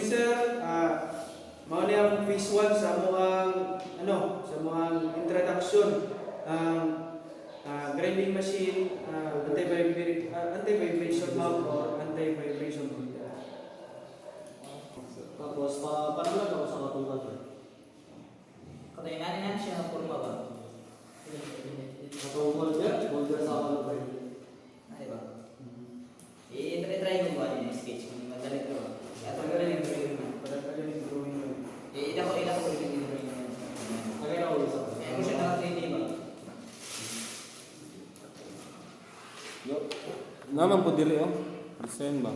morning sir. Mao ni ang phase 1 sa among sa among introduction ang grinding machine, anti-vibration mount or anti-vibration holder. Tapos paano lang ako sa katungkal? Katayin siya ng forma ba? Katong holder sa ano ba yun? Ay ba? I-try mo ba yung sketch kung madali ko ba? At ang galing yung drawing mo. Pagkagaling drawing mo. Ila ko ulit yung drawing mo. Kaya na ulit sa Kaya mo siya naka-3D ba? Naman po dili Present ba?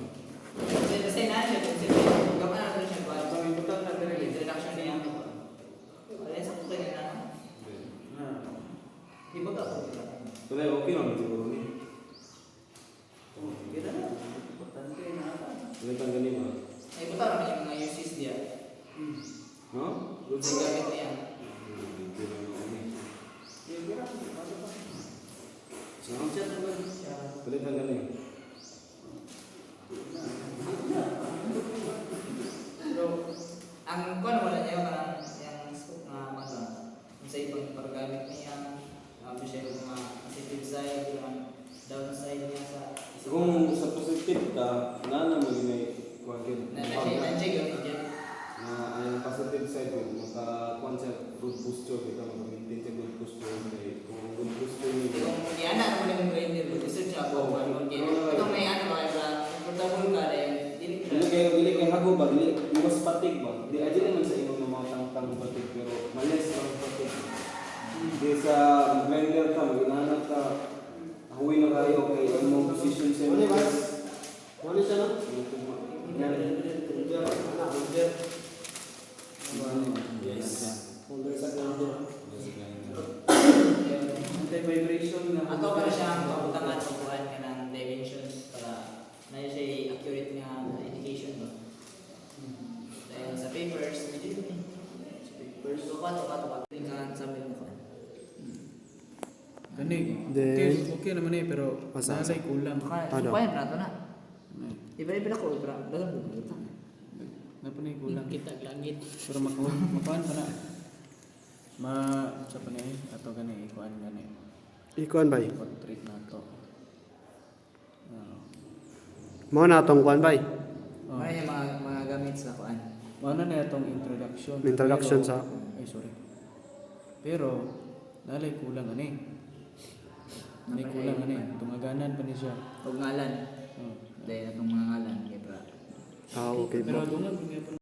Kasi na siya kung sige. Gawin na siya ba? Ang important na dire. Introduction niya. Wala sa kung kanya na. Di ba ka ako? Wala, okay naman siguro ni. Kita na. Importante na ata. Wala kang ganun ba? Ay, buta naman yung mga uses niya. No? Sa gamit niya. Wala kang ganun. Pero Ang kon wala niya yung scope na ano sa ibang paggamit niya siya yung mga positive side yung downside niya sa Kung sa positive ka, nana mo yun ay kuwagin. nandiyan yun dyan. Na ang positive side yun, maka-concept good posture, kita mag-maintain sa good posture. Kung good posture nyo, Kung yan na naman yung grinder research ako ito may ano ba portable ka rin dili kay hago ba, dili mas patig ba? Di aja naman sa imong mga tangtang patig, pero malis lang patig. Di sa blender ka, maginahanap ka, huwi na kayo kay imong position sa Mali ba? imong. Mali siya na? Yes. Holder sa grinder. anti-vibration na. ato para siya ang pabutangan pagkuhan ka ng dimensions para na siya accurate nga indication ba dahil sa papers medyo yun papers so pato tingnan sa amin mo Gani. Then- Okay naman pero Asa? nalay kulang. Ano? Kaya prato na. Iba-iba ko, dagan mo. Napunay kulang. Kita langit. Pero makuhan pa na. Sa panay ato gani ikuan gani. Ikuan ba? Portrait na to. Mo na tong kuan ba? May mga gamit sa kuan. Ano na itong introduction? Introduction Pero- sa- Ay, sorry. Pero, nalay kulang ani. Nalay kulang ani. Tungaganan pa ni siya. Ug ngalan. Oh. Dahil atong mga ngalan kay pra. Okay Pero po. dungan